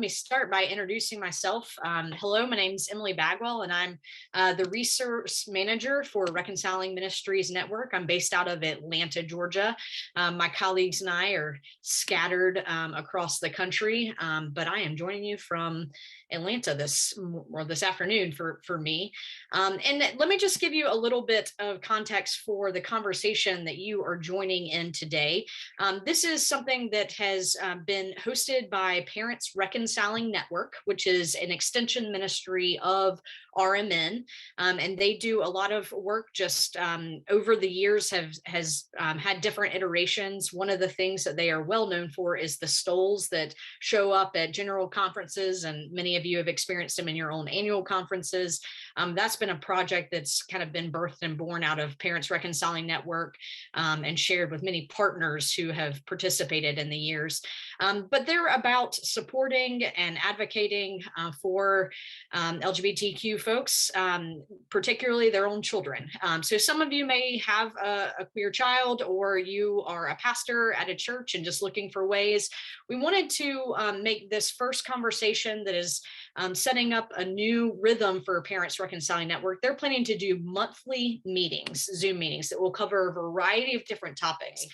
me start by introducing myself. Hello, my name is Emily Bagwell, and I'm the resource manager for Reconciling Ministries Network. I'm based out of Atlanta, Georgia. My colleagues and I are scattered across the country, but I am joining you from Atlanta this afternoon for me. And let me just give you a little bit of context for the conversation that you are joining in today. This is something that has been hosted by Parents Reconciling Network, which is an extension ministry of RMN, and they do a lot of work just over the years has had different iterations. One of the things that they are well known for is the stoles that show up at general conferences, and many of you have experienced them in your own annual conferences. That's been a project that's kind of been birthed and born out of Parents Reconciling Network and shared with many partners who have participated in the years. But they're about supporting and advocating for LGBTQ folks, particularly their own children. So some of you may have a queer child, or you are a pastor at a church and just looking for ways. We wanted to make this first conversation that is setting up a new rhythm for Parents Reconciling Network. They're planning to do monthly meetings, Zoom meetings, that will cover a variety of different topics.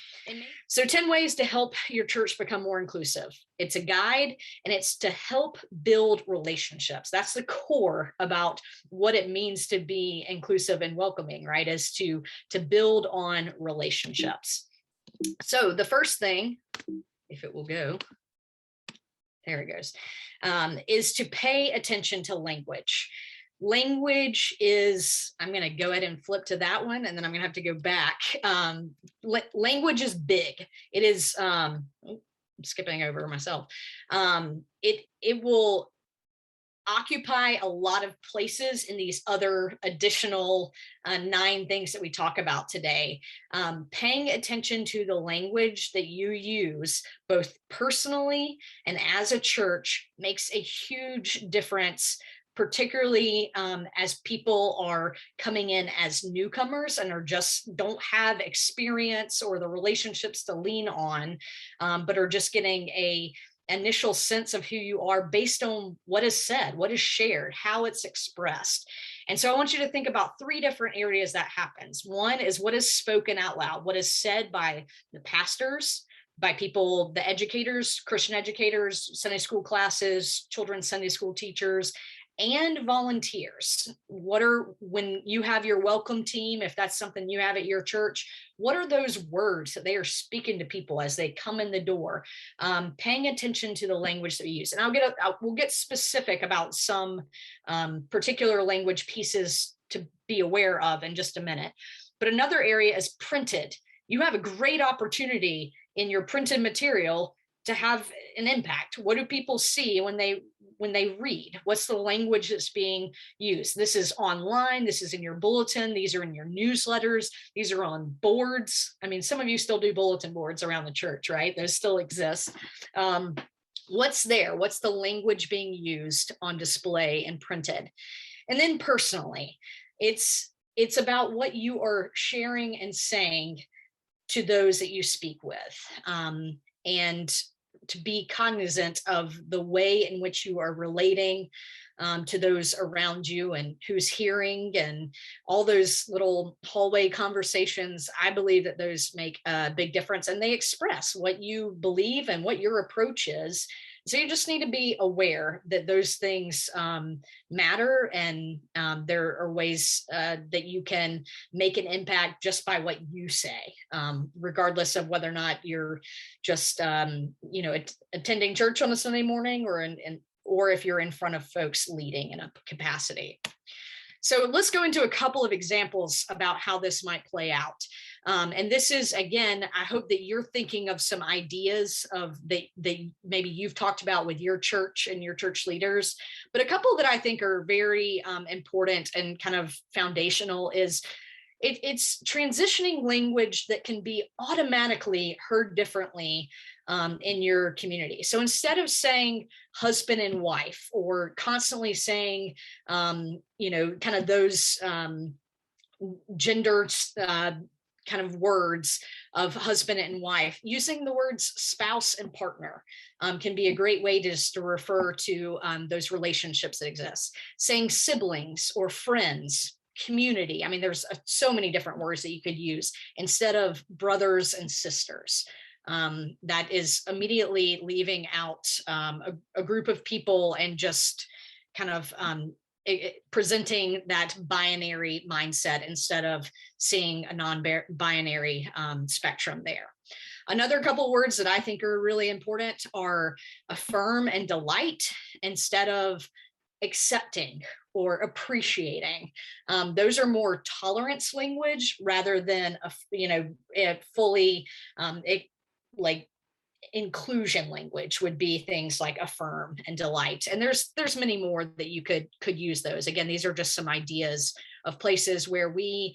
So 10 ways to help your church become more inclusive. It's a guide, and it's to help build relationships. That's the core about what it means to be inclusive and welcoming, right? Is to build on relationships. So the first thing, if it will go, there it goes, is to pay attention to language. Language is, I'm going to go ahead and flip to that one, and then I'm going to have to go back. Language is big. It is, I'm skipping over myself. It will occupy a lot of places in these other additional 9 things that we talk about today. Paying attention to the language that you use, both personally and as a church, makes a huge difference, particularly as people are coming in as newcomers and don't have experience or the relationships to lean on, but are just getting a initial sense of who you are based on what is said, what is shared, how it's expressed. And so I want you to think about 3 different areas that happens. One is what is spoken out loud, what is said by the pastors, by people, the educators, Christian educators, Sunday school classes, children's Sunday school teachers, and volunteers. When you have your welcome team, if that's something you have at your church, what are those words that they are speaking to people as they come in the door? Paying attention to the language that we use. And we'll get specific about some particular language pieces to be aware of in just a minute. But another area is printed. You have a great opportunity in your printed material to have an impact. What do people see when they read? What's the language that's being used? This is online, this is in your bulletin, these are in your newsletters, these are on boards. I mean, some of you still do bulletin boards around the church, right? Those still exist. What's there? What's the language being used on display and printed? And then personally, it's about what you are sharing and saying to those that you speak with. And to be cognizant of the way in which you are relating to those around you and who's hearing, and all those little hallway conversations. I believe that those make a big difference, and they express what you believe and what your approach is. So you just need to be aware that those things matter, and there are ways that you can make an impact just by what you say, regardless of whether or not you're just attending church on a Sunday morning, or if you're in front of folks leading in a capacity. So let's go into a couple of examples about how this might play out. And this is, again, I hope that you're thinking of some ideas that maybe you've talked about with your church and your church leaders. But a couple that I think are very important and kind of foundational is it's transitioning language that can be automatically heard differently in your community. So instead of saying husband and wife, or constantly saying, kind of those gender kind of words of husband and wife. Using the words spouse and partner can be a great way just to refer to those relationships that exist. Saying siblings or friends, community. I mean, there's so many different words that you could use instead of brothers and sisters. That is immediately leaving out a group of people and just kind of presenting that binary mindset instead of seeing a non-binary spectrum there. Another couple words that I think are really important are affirm and delight instead of accepting or appreciating. Those are more tolerance language rather than fully like inclusion language would be things like affirm and delight. And there's many more that you could use those. Again, these are just some ideas of places where we,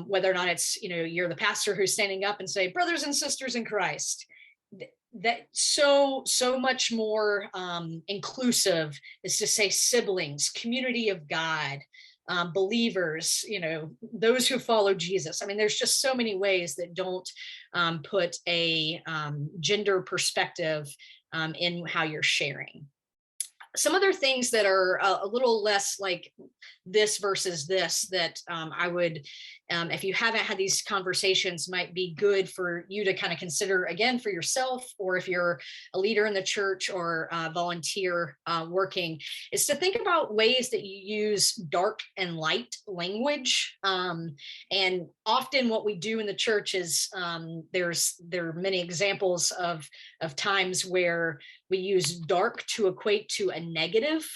whether or not it's, you're the pastor who's standing up and say, brothers and sisters in Christ, that so much more inclusive is to say siblings, community of God, believers, those who follow Jesus. I mean, there's just so many ways that don't put a gender perspective in how you're sharing. Some other things that are a little less like this versus this that I would, if you haven't had these conversations, might be good for you to kind of consider again for yourself, or if you're a leader in the church or volunteer working, is to think about ways that you use dark and light language. And often what we do in the church is there are many examples of times where we use dark to equate to a negative,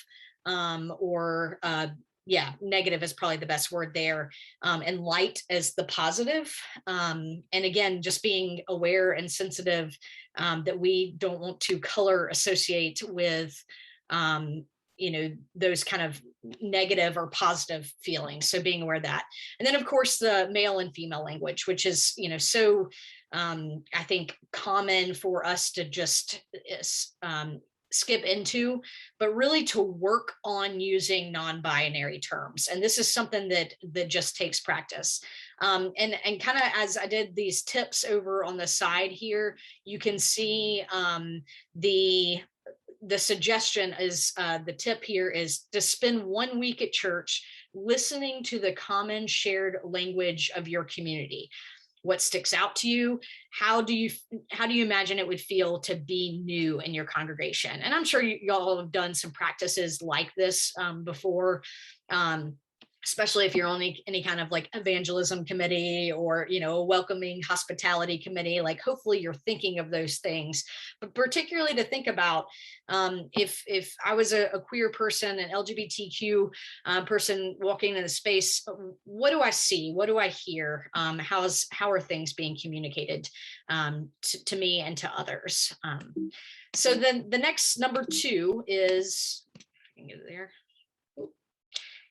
negative is probably the best word there, and light as the positive. And again, just being aware and sensitive that we don't want to color associate with those kind of negative or positive feelings. So being aware of that. And then of course the male and female language, which is, so I think common for us to just skip into, but really to work on using non-binary terms. And this is something that just takes practice. And kind of as I did these tips over on the side here, you can see the suggestion is, the tip here is to spend 1 week at church listening to the common shared language of your community. What sticks out to you? How do you imagine it would feel to be new in your congregation? And I'm sure y'all have done some practices like this before, especially if you're on any kind of like evangelism committee or, a welcoming hospitality committee. Like hopefully you're thinking of those things, but particularly to think about if I was a queer person, an LGBTQ person walking in the space, what do I see? What do I hear? How are things being communicated to me and to others? So then the next number 2 is, I can get it there,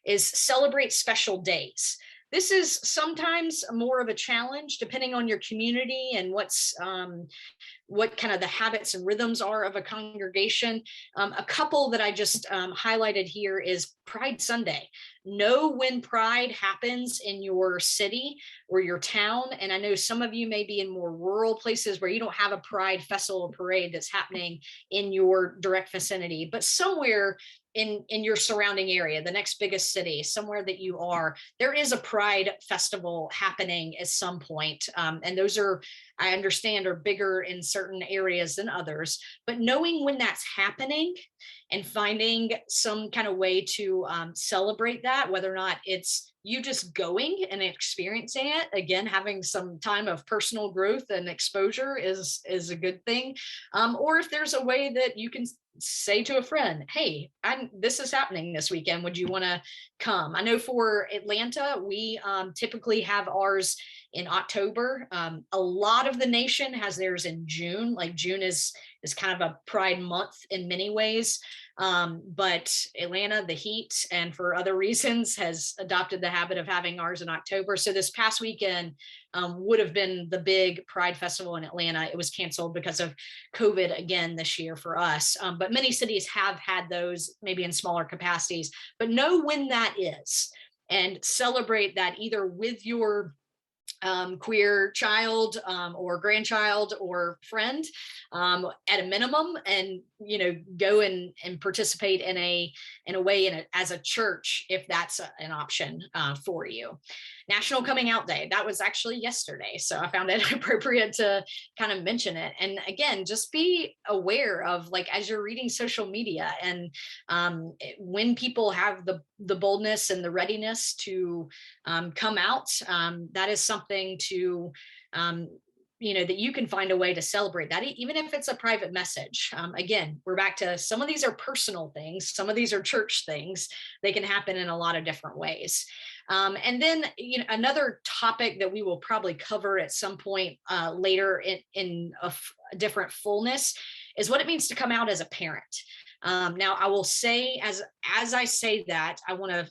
is celebrate special days. This is sometimes more of a challenge depending on your community and what kind of the habits and rhythms are of a congregation. A couple that I just highlighted here is Pride Sunday. Know when Pride happens in your city or your town. And I know some of you may be in more rural places where you don't have a Pride festival or parade that's happening in your direct vicinity, but somewhere in your surrounding area, the next biggest city, somewhere that you are, there is a Pride festival happening at some point. And those are, I understand, are bigger in certain areas than others, but knowing when that's happening and finding some kind of way to celebrate that, whether or not it's you just going and experiencing it, again, having some time of personal growth and exposure is a good thing. Or if there's a way that you can say to a friend, hey, this is happening this weekend. Would you want to come? I know for Atlanta, we typically have ours in October. A lot of the nation has theirs in June. Like June is kind of a Pride month in many ways. But Atlanta, the heat, and for other reasons, has adopted the habit of having ours in October. So this past weekend would have been the big Pride Festival in Atlanta. It was canceled because of COVID again this year for us. But many cities have had those, maybe in smaller capacities, but know when that is and celebrate that either with your queer child or grandchild or friend at a minimum, and go and participate in a way as a church if that's an option for you. National Coming Out Day, that was actually yesterday, so I found it appropriate to kind of mention it. And again, just be aware of, like, as you're reading social media, and when people have the boldness and the readiness to come out, that is something to that you can find a way to celebrate that, even if it's a private message. Again, we're back to, some of these are personal things, some of these are church things. They can happen in a lot of different ways. And then, another topic that we will probably cover at some point later in a different fullness is what it means to come out as a parent. Now, I will say, as I say that, I want to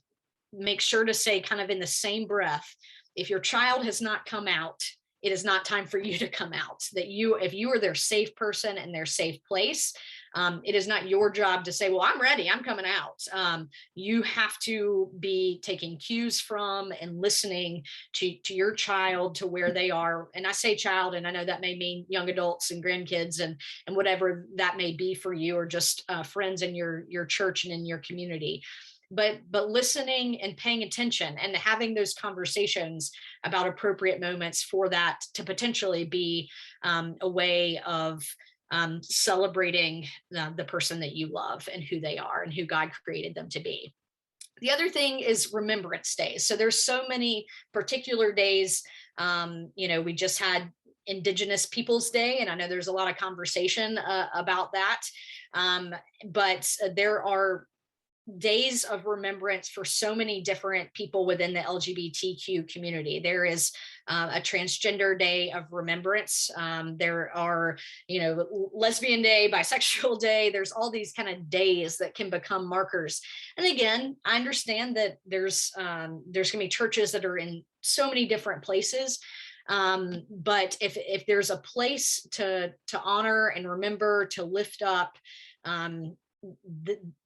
make sure to say, kind of in the same breath, if your child has not come out, it is not time for you to come out. That if you are their safe person and their safe place, it is not your job to say, well, I'm ready, I'm coming out. You have to be taking cues from and listening to your child, to where they are. And I say child, and I know that may mean young adults and grandkids and whatever that may be for you, or just friends in your church and in your community. But listening and paying attention and having those conversations about appropriate moments for that to potentially be a way of celebrating the person that you love and who they are and who God created them to be. The other thing is Remembrance Days. So there's so many particular days. We just had Indigenous Peoples Day, and I know there's a lot of conversation about that. But there are days of remembrance for so many different people within the LGBTQ community. There is a Transgender Day of Remembrance. There are, Lesbian Day, Bisexual Day. There's all these kind of days that can become markers. And again, I understand that there's going to be churches that are in so many different places. But if there's a place to honor and remember, to lift up,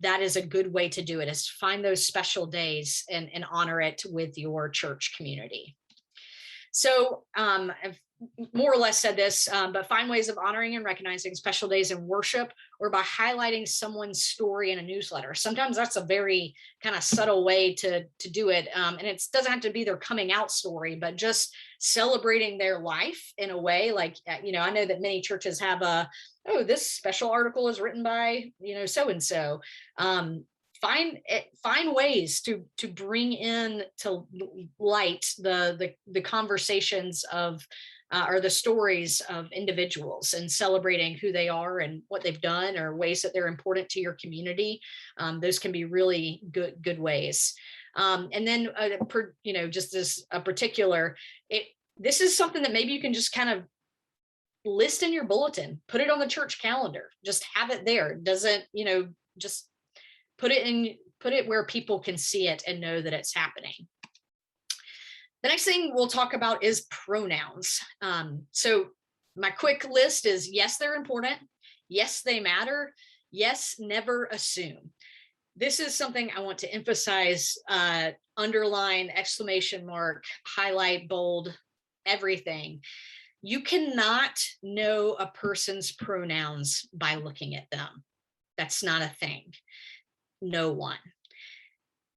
that is a good way to do it, is find those special days and honor it with your church community. So I've more or less said this, but find ways of honoring and recognizing special days in worship, or by highlighting someone's story in a newsletter. Sometimes that's a very kind of subtle way to do it. And it doesn't have to be their coming out story, but just celebrating their life in a way. Like, I know that many churches have this special article is written by, so-and-so. Find ways to bring in to light the conversations of or the stories of individuals, and celebrating who they are and what they've done, or ways that they're important to your community. Those can be really good ways. And then, just as a particular, this is something that maybe you can just kind of list in your bulletin, put it on the church calendar, just have it there. Doesn't, just put it where people can see it and know that it's happening. The next thing we'll talk about is pronouns. So my quick list is, yes, they're important. Yes, they matter. Yes, never assume. This is something I want to emphasize, underline, exclamation mark, highlight, bold, everything. You cannot know a person's pronouns by looking at them. That's not a thing. No one.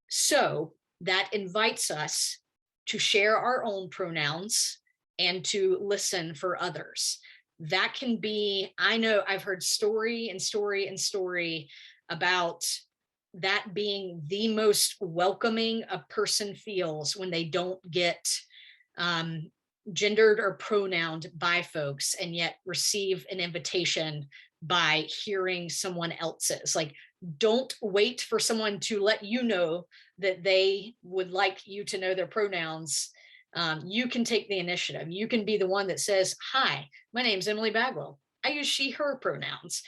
So that invites us to share our own pronouns and to listen for others. That can be, I know I've heard story about that being the most welcoming a person feels when they don't get gendered or pronounced by folks, and yet receive an invitation by hearing someone else's. Like, don't wait for someone to let you know that they would like you to know their pronouns. You can take the initiative. You can be the one that says, hi, my name's Emily Bagwell. I use she, her pronouns.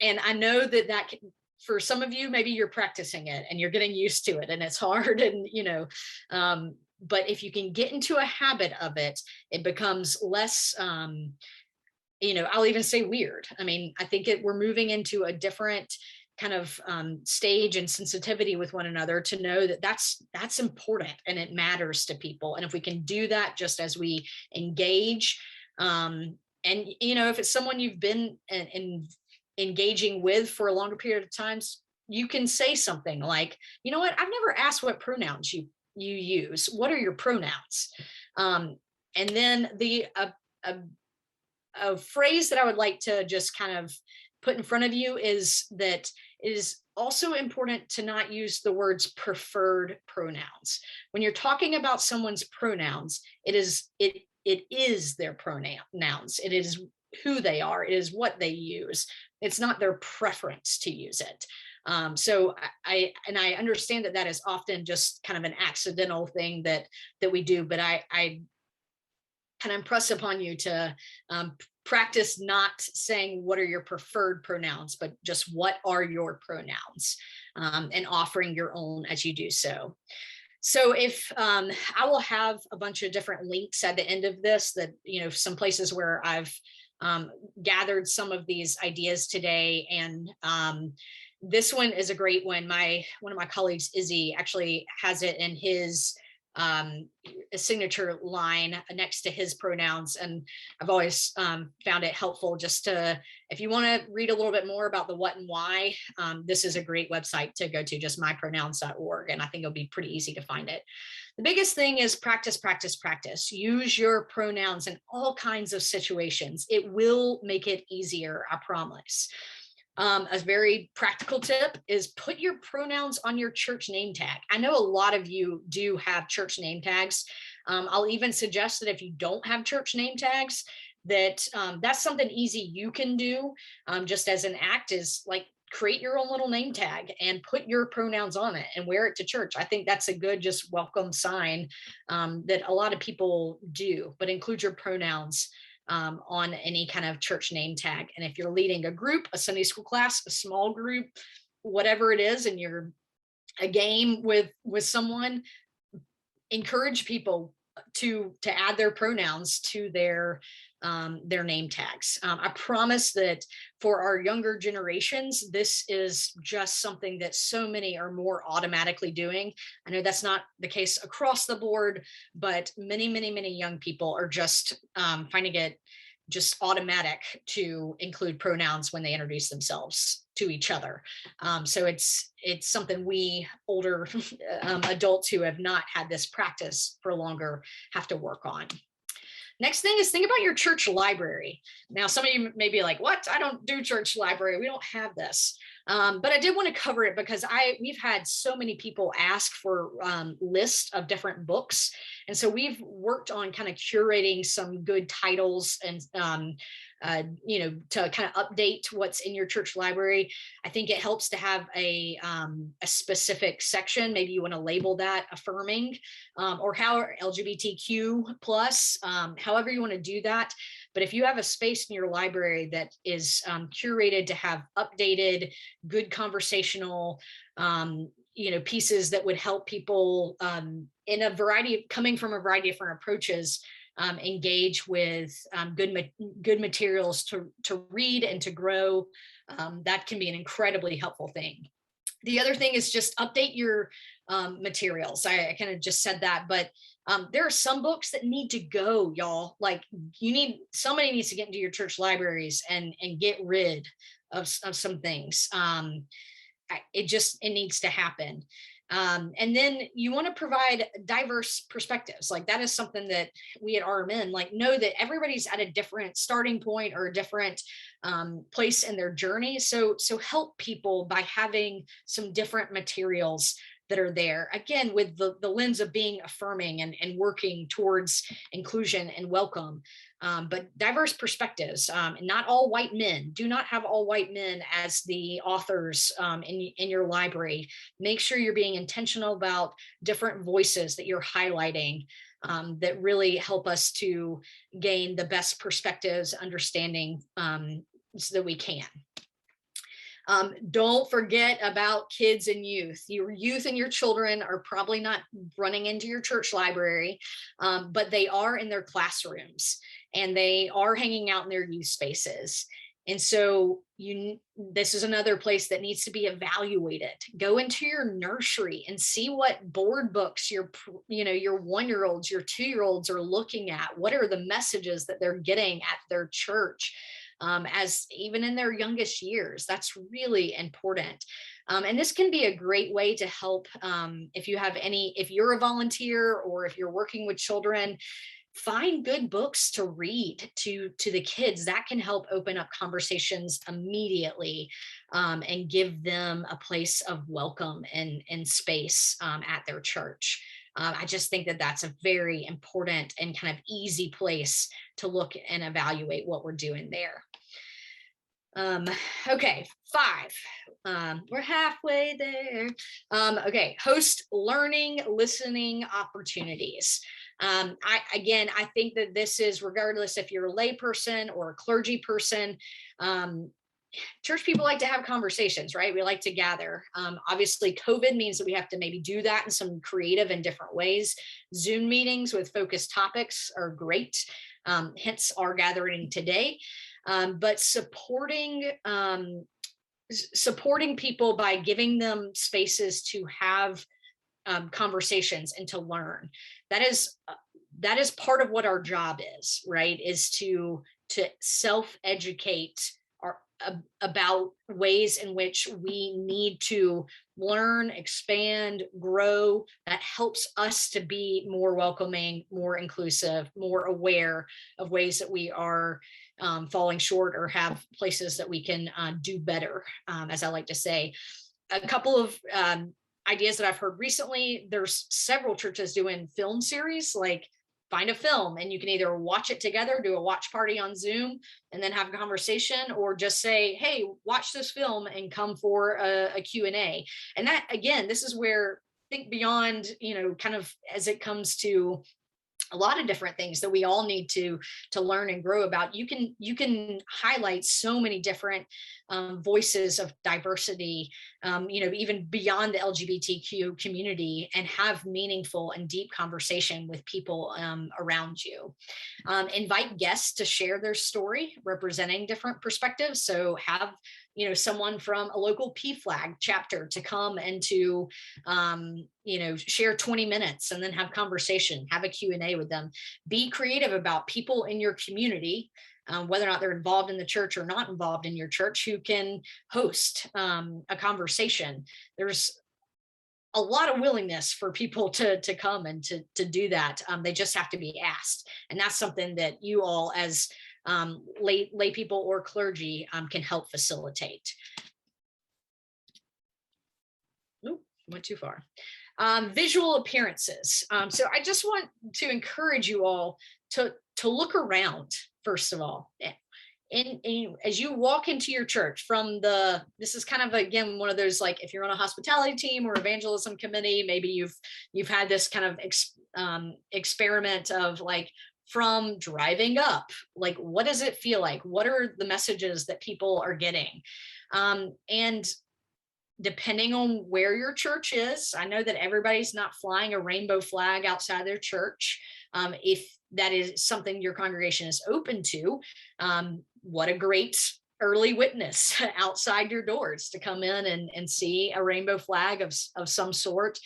And I know that for some of you, maybe you're practicing it and you're getting used to it and it's hard, and, but if you can get into a habit of it, it becomes less, I'll even say weird. I mean, I think we're moving into a different kind of stage and sensitivity with one another to know that that's important and it matters to people. And if we can do that just as we engage, and if it's someone you've been engaging with for a longer period of times, you can say something like, you know what, I've never asked what pronouns you use. What are your pronouns? And then a phrase that I would like to just kind of put in front of you is that it is also important to not use the words preferred pronouns. When you're talking about someone's pronouns, it is their pronouns. It is who they are. It is what they use. It's not their preference to use it. So I understand that is often just kind of an accidental thing that we do, but I kind of impress upon you to practice not saying what are your preferred pronouns, but just what are your pronouns, and offering your own as you do so. So if I will have a bunch of different links at the end of this that, some places where I've gathered some of these ideas today. And this one is a great one. One of my colleagues, Izzy, actually has it in his a signature line next to his pronouns. And I've always found it helpful just to, if you want to read a little bit more about the what and why, this is a great website to go to, just mypronouns.org. And I think it'll be pretty easy to find it. The biggest thing is practice, practice, practice. Use your pronouns in all kinds of situations. It will make it easier, I promise. A very practical tip is put your pronouns on your church name tag. I know a lot of you do have church name tags. I'll even suggest that if you don't have church name tags, that's something easy you can do, just as an act, is like create your own little name tag and put your pronouns on it and wear it to church. I think that's a good just welcome sign that a lot of people do, but include your pronouns on any kind of church name tag. And if you're leading a group, a Sunday school class, a small group, whatever it is, and you're a game with someone, encourage people to add their pronouns to their name tags. I promise that for our younger generations, this is just something that so many are more automatically doing. I know that's not the case across the board, but many, many, many young people are just finding it just automatic to include pronouns when they introduce themselves to each other. So it's something we older adults who have not had this practice for longer have to work on. Next thing is think about your church library. Now, some of you may be like, what? I don't do church library. We don't have this. But I did want to cover it because we've had so many people ask for lists of different books. And so we've worked on kind of curating some good titles and to kind of update what's in your church library. I think it helps to have a specific section. Maybe you want to label that affirming, or how LGBTQ plus, however you want to do that. But if you have a space in your library that is curated to have updated, good conversational, pieces that would help people in a variety, coming from a variety of different approaches, engage with good materials to read and to grow, that can be an incredibly helpful thing. The other thing is just update your materials. I kind of just said that, but there are some books that need to go, y'all. Like somebody needs to get into your church libraries and get rid of some things. It needs to happen. And then you want to provide diverse perspectives. Like that is something that we at RMN know that everybody's at a different starting point or a different place in their journey. So help people by having some different materials that are there, again, with the lens of being affirming and working towards inclusion and welcome, but diverse perspectives. Not all white men. Do not have all white men as the authors in your library. Make sure you're being intentional about different voices that you're highlighting, that really help us to gain the best perspectives, understanding, so that we can. Don't forget about kids and youth. Your youth and your children are probably not running into your church library, but they are in their classrooms and they are hanging out in their youth spaces. And so this is another place that needs to be evaluated. Go into your nursery and see what board books your 1-year-olds, your 2-year-olds are looking at. What are the messages that they're getting at their church? As even in their youngest years, that's really important. And this can be a great way to help if you're a volunteer or if you're working with children, find good books to read to the kids. That can help open up conversations immediately, and give them a place of welcome and space at their church. I just think that that's a very important and kind of easy place to look and evaluate what we're doing there. Okay, 5. We're halfway there. Okay, host learning, listening opportunities. I think that this is, regardless if you're a lay person or a clergy person, church people like to have conversations, right? We like to gather. Obviously, COVID means that we have to maybe do that in some creative and different ways. Zoom meetings with focused topics are great, hence our gathering today. But supporting people by giving them spaces to have conversations and to learn. That is part of what our job is, right? Is to self-educate about ways in which we need to learn, expand, grow. That helps us to be more welcoming, more inclusive, more aware of ways that we are falling short or have places that we can do better, as I like to say. A couple of ideas that I've heard recently, there's several churches doing film series, like find a film and you can either watch it together, do a watch party on Zoom and then have a conversation, or just say, hey, watch this film and come for a Q&A. And that, again, this is where think beyond, kind of as it comes to a lot of different things that we all need to learn and grow about. You can highlight so many different voices of diversity, even beyond the LGBTQ community, and have meaningful and deep conversation with people around you. Invite guests to share their story, representing different perspectives. So have someone from a local PFLAG chapter to come and to, share 20 minutes and then have conversation, have a Q&A with them. Be creative about people in your community, whether or not they're involved in the church or not involved in your church, who can host a conversation. There's a lot of willingness for people to come and to do that. They just have to be asked. And that's something that you all as lay people or clergy can help facilitate. Oop, went too far. Visual appearances. So I just want to encourage you all to look around, first of all. And as you walk into your church this is kind of, again, one of those, like, if you're on a hospitality team or evangelism committee, maybe you've had this kind of experiment of, like, from driving up, like, what does it feel like? What are the messages that people are getting? And depending on where your church is, I know that everybody's not flying a rainbow flag outside their church. If that is something your congregation is open to, what a great early witness outside your doors to come in and see a rainbow flag of some sort.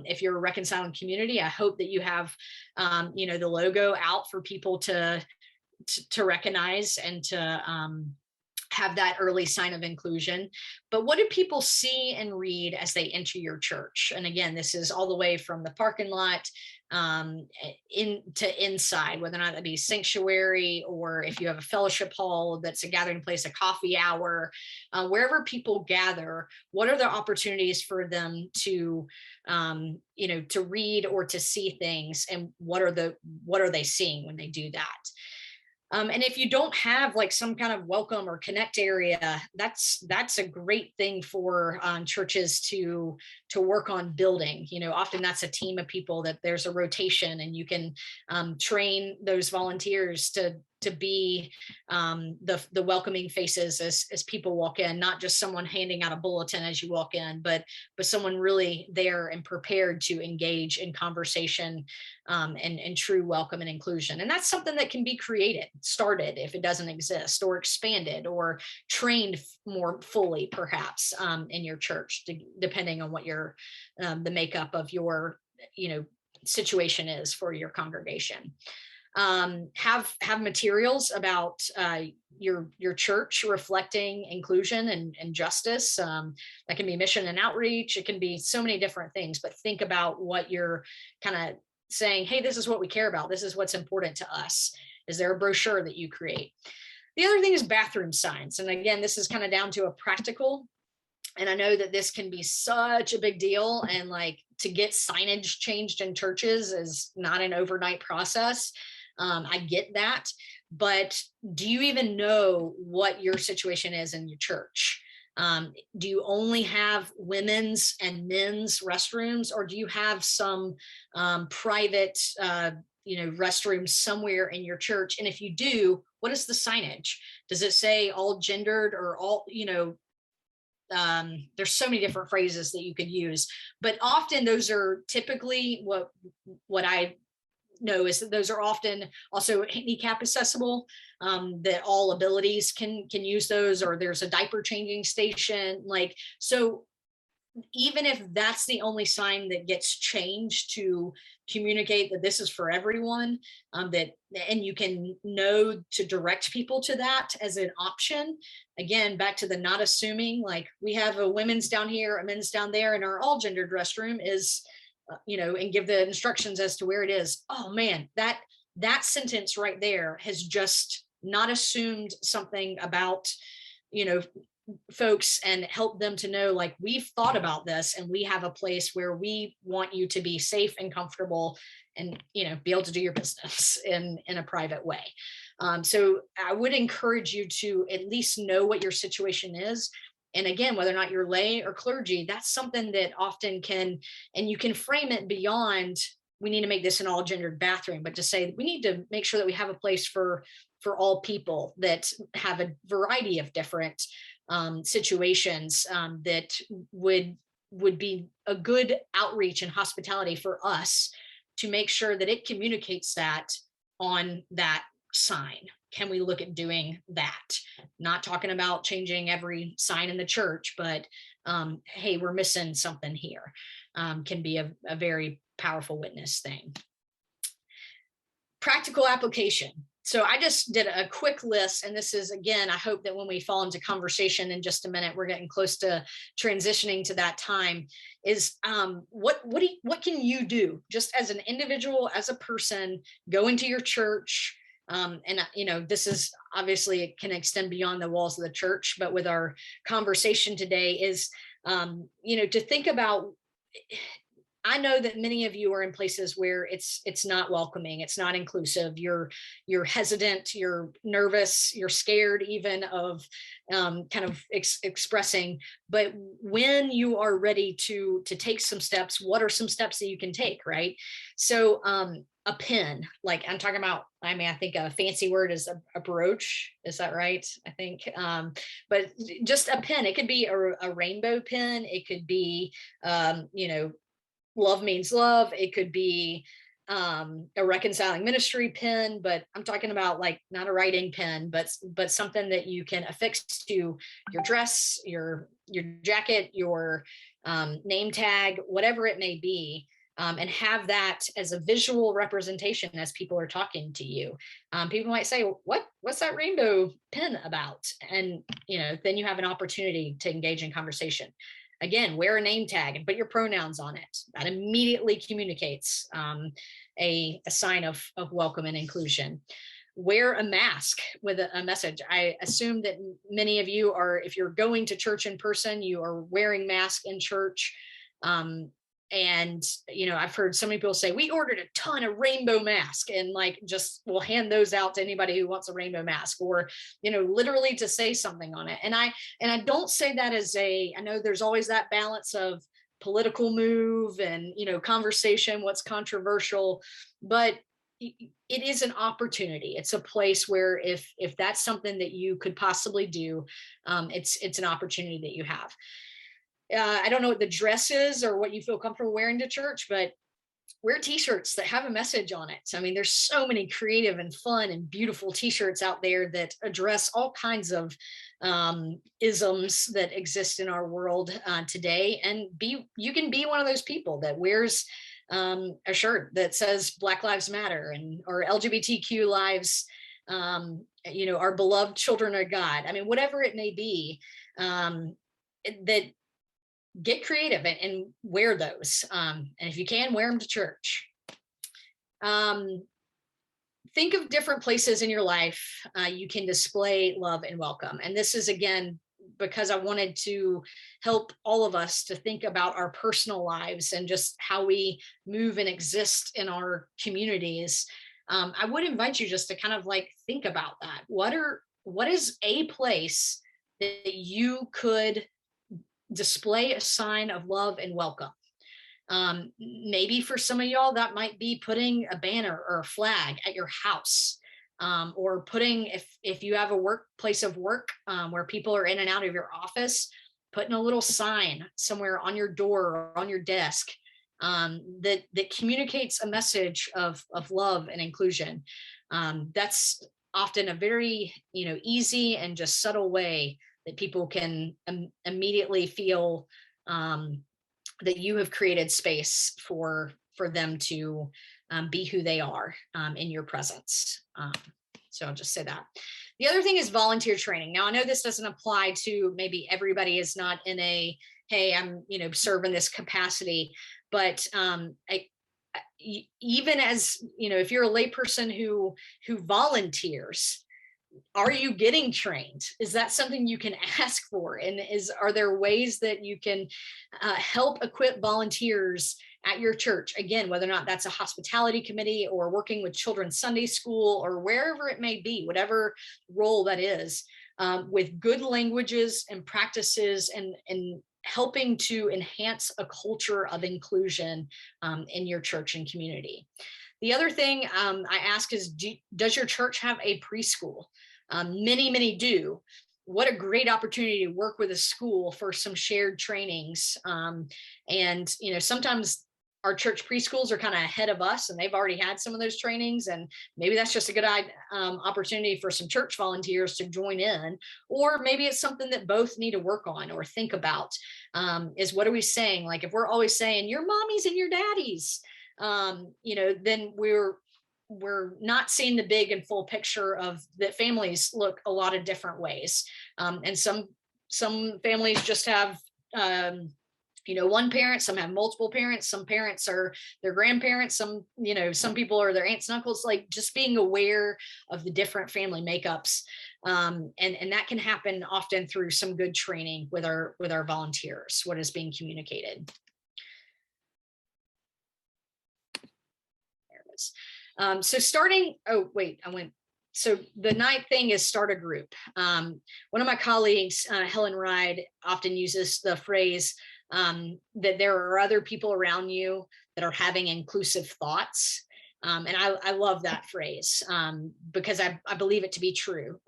If you're a reconciling community, I hope that you have, the logo out for people to recognize and to have that early sign of inclusion. But what do people see and read as they enter your church? And again, this is all the way from the parking lot into inside, whether or not that be sanctuary, or if you have a fellowship hall that's a gathering place, a coffee hour, wherever people gather, what are the opportunities for them to to read or to see things, and what are they seeing when they do that? And if you don't have, like, some kind of welcome or connect area, that's a great thing for churches to work on building. Often that's a team of people that there's a rotation, and you can train those volunteers to to be the welcoming faces as people walk in, not just someone handing out a bulletin as you walk in, but someone really there and prepared to engage in conversation and true welcome and inclusion. And that's something that can be started if it doesn't exist, or expanded or trained more fully, perhaps in your church, depending on what your the makeup of your situation is for your congregation. Have materials about your church reflecting inclusion and justice. That can be mission and outreach. It can be so many different things, but think about what you're kind of saying. Hey, this is what we care about. This is what's important to us. Is there a brochure that you create? The other thing is bathroom signs. And again, this is kind of down to a practical. And I know that this can be such a big deal. And like, to get signage changed in churches is not an overnight process. I get that. But do you even know what your situation is in your church? Do you only have women's and men's restrooms, or do you have some private restrooms somewhere in your church? And if you do, what is the signage? Does it say all gendered or all, there's so many different phrases that you could use, but often those are typically what I know is that those are often also handicap accessible, that all abilities can use those, or there's a diaper changing station. So even if that's the only sign that gets changed to communicate that this is for everyone, and you can know to direct people to that as an option. Again, back to the not assuming, like we have a women's down here, a men's down there, and our all gendered restroom is, and give the instructions as to where it is. Oh man, that sentence right there has just not assumed something about, folks, and help them to know, like, we've thought about this and we have a place where we want you to be safe and comfortable and, be able to do your business in a private way. So I would encourage you to at least know what your situation is. And again, whether or not you're lay or clergy, that's something that often and you can frame it beyond, we need to make this an all gendered bathroom, but to say we need to make sure that we have a place for all people that have a variety of different situations that would be a good outreach and hospitality for us to make sure that it communicates that on that sign. Can we look at doing that? Not talking about changing every sign in the church, but hey, we're missing something here. Can be a very powerful witness thing. Practical application. So I just did a quick list, and this is, again, I hope that when we fall into conversation in just a minute, we're getting close to transitioning to that time, is what can you do just as an individual, as a person, go into your church, and this is obviously, it can extend beyond the walls of the church, but with our conversation today is, to think about, I know that many of you are in places where it's not welcoming, it's not inclusive. You're hesitant, you're nervous, you're scared even of kind of expressing. But when you are ready to take some steps, what are some steps that you can take, right? So a pen, like I'm talking about, I think a fancy word is a brooch. Is that right? I think, but just a pen. It could be a rainbow pen. It could be, love means love. It could be a reconciling ministry pen, but I'm talking about like not a writing pen, but something that you can affix to your dress, your jacket, your name tag, whatever it may be, and have that as a visual representation as people are talking to you. People might say, what's that rainbow pen about? And then you have an opportunity to engage in conversation. Again, wear a name tag and put your pronouns on it. That immediately communicates a sign of welcome and inclusion. Wear a mask with a message. I assume that many of you are, if you're going to church in person, you are wearing masks in church. And, I've heard so many people say, we ordered a ton of rainbow masks, and we'll hand those out to anybody who wants a rainbow mask, or, literally to say something on it. And I don't say that as I know there's always that balance of political move and, conversation, what's controversial, but it is an opportunity. It's a place where if that's something that you could possibly do, it's an opportunity that you have. I don't know what the dress is or what you feel comfortable wearing to church, but wear t-shirts that have a message on it. I mean, there's so many creative and fun and beautiful t-shirts out there that address all kinds of isms that exist in our world today. And you can be one of those people that wears a shirt that says Black Lives Matter and or LGBTQ lives, our beloved children of God. I mean, whatever it may be, that get creative and wear those. And if you can, wear them to church. Think of different places in your life you can display love and welcome. And this is, again, because I wanted to help all of us to think about our personal lives and just how we move and exist in our communities. I would invite you just to kind of like think about that. What is a place that you could display a sign of love and welcome? Maybe for some of y'all, that might be putting a banner or a flag at your house, or putting, if you have a workplace of work where people are in and out of your office, putting a little sign somewhere on your door or on your desk that communicates a message of love and inclusion. That's often a very easy and just subtle way that people can immediately feel that you have created space for them to be who they are in your presence. So I'll just say that. The other thing is volunteer training. Now, I know this doesn't apply to, maybe everybody is not in a, hey, I'm serving this capacity, but even as if you're a layperson who volunteers, are you getting trained? Is that something you can ask for? And are there ways that you can help equip volunteers at your church? Again, whether or not that's a hospitality committee or working with children's Sunday school or wherever it may be, whatever role that is, with good languages and practices and helping to enhance a culture of inclusion in your church and community. The other thing I ask is, does your church have a preschool? Many do. What a great opportunity to work with a school for some shared trainings. And sometimes our church preschools are kind of ahead of us and they've already had some of those trainings, and maybe that's just a good opportunity for some church volunteers to join in. Or maybe it's something that both need to work on or think about, is what are we saying? Like, if we're always saying your mommies and your daddies, then we're not seeing the big and full picture of that families look a lot of different ways. And some families just have one parent, some have multiple parents, some parents are their grandparents, some people are their aunts and uncles. Like, just being aware of the different family makeups, and that can happen often through some good training with our volunteers, what is being communicated. There it is. So the ninth thing is start a group. One of my colleagues, Helen Ride, often uses the phrase that there are other people around you that are having inclusive thoughts. And I love that phrase because I believe it to be true.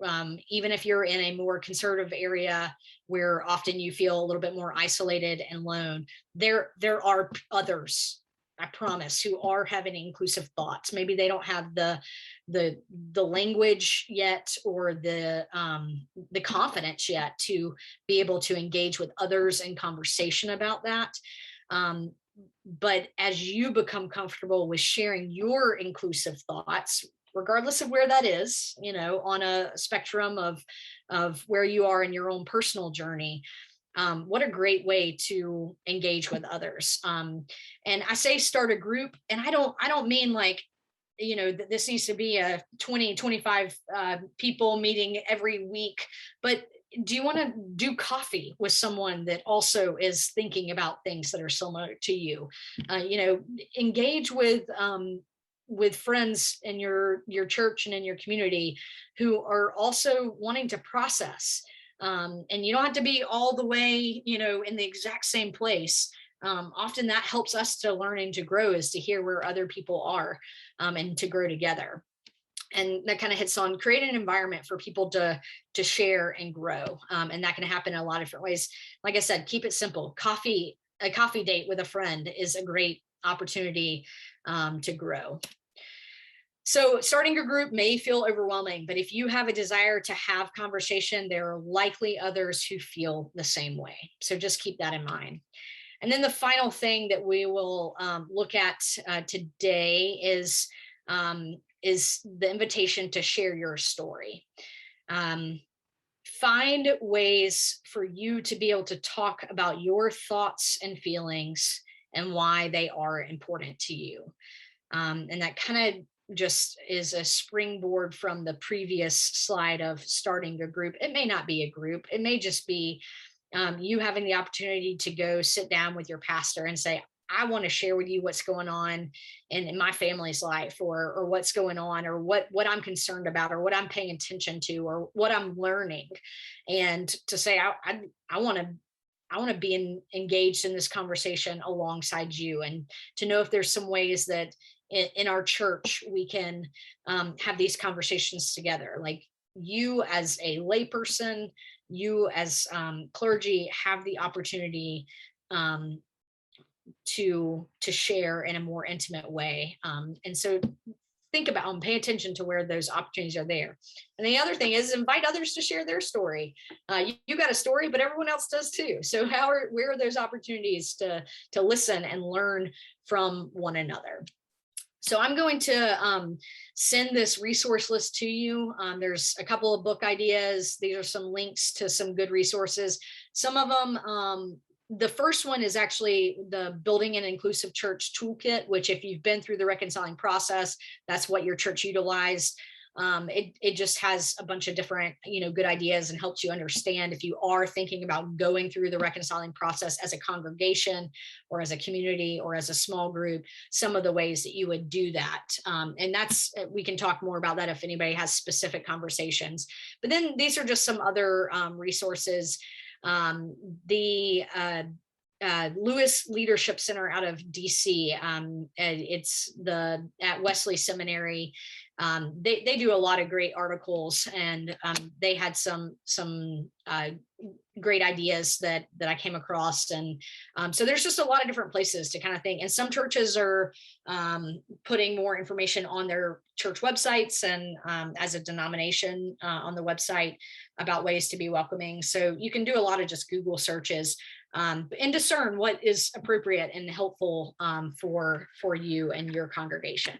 Even if you're in a more conservative area where often you feel a little bit more isolated and alone, there are others, I promise, who are having inclusive thoughts. Maybe they don't have the language yet or the confidence yet to be able to engage with others in conversation about that. But as you become comfortable with sharing your inclusive thoughts, regardless of where that is, on a spectrum of where you are in your own personal journey, what a great way to engage with others. And I say start a group, and I don't mean like, this needs to be a 20-25 people meeting every week, but do you want to do coffee with someone that also is thinking about things that are similar to you? Engage with friends in your church and in your community who are also wanting to process. And you don't have to be all the way, in the exact same place, often that helps us to learn and to grow, is to hear where other people are, and to grow together. And that kind of hits on create an environment for people to share and grow. And that can happen in a lot of different ways. Like I said, keep it simple. A coffee date with a friend is a great opportunity to grow. So starting a group may feel overwhelming, but if you have a desire to have conversation, there are likely others who feel the same way. So just keep that in mind. And then the final thing that we will look at today is the invitation to share your story. Find ways for you to be able to talk about your thoughts and feelings and why they are important to you. And that kind of just is a springboard from the previous slide of starting a group. It may not be a group. It may just be you having the opportunity to go sit down with your pastor and say, I want to share with you what's going on in my family's life, or what's going on, or what I'm concerned about, or what I'm paying attention to, or what I'm learning. And to say, I want to be engaged in this conversation alongside you, and to know if there's some ways that in our church we can have these conversations together. Like, you as a layperson, you as clergy have the opportunity to share in a more intimate way. And so think about and pay attention to where those opportunities are there. And the other thing is invite others to share their story. You got a story, but everyone else does too. So where are those opportunities to listen and learn from one another? So I'm going to send this resource list to you. There's a couple of book ideas. These are some links to some good resources. Some of them, the first one is actually the Building an Inclusive Church Toolkit, which if you've been through the reconciling process, that's what your church utilized. It just has a bunch of different, good ideas, and helps you understand, if you are thinking about going through the reconciling process as a congregation or as a community or as a small group, some of the ways that you would do that. And we can talk more about that if anybody has specific conversations. But then these are just some other resources. The Lewis Leadership Center out of DC. It's at Wesley Seminary. They do a lot of great articles, and they had some great ideas that I came across. And so there's just a lot of different places to kind of think. And some churches are putting more information on their church websites and as a denomination on the website about ways to be welcoming. So you can do a lot of just Google searches and discern what is appropriate and helpful for you and your congregation.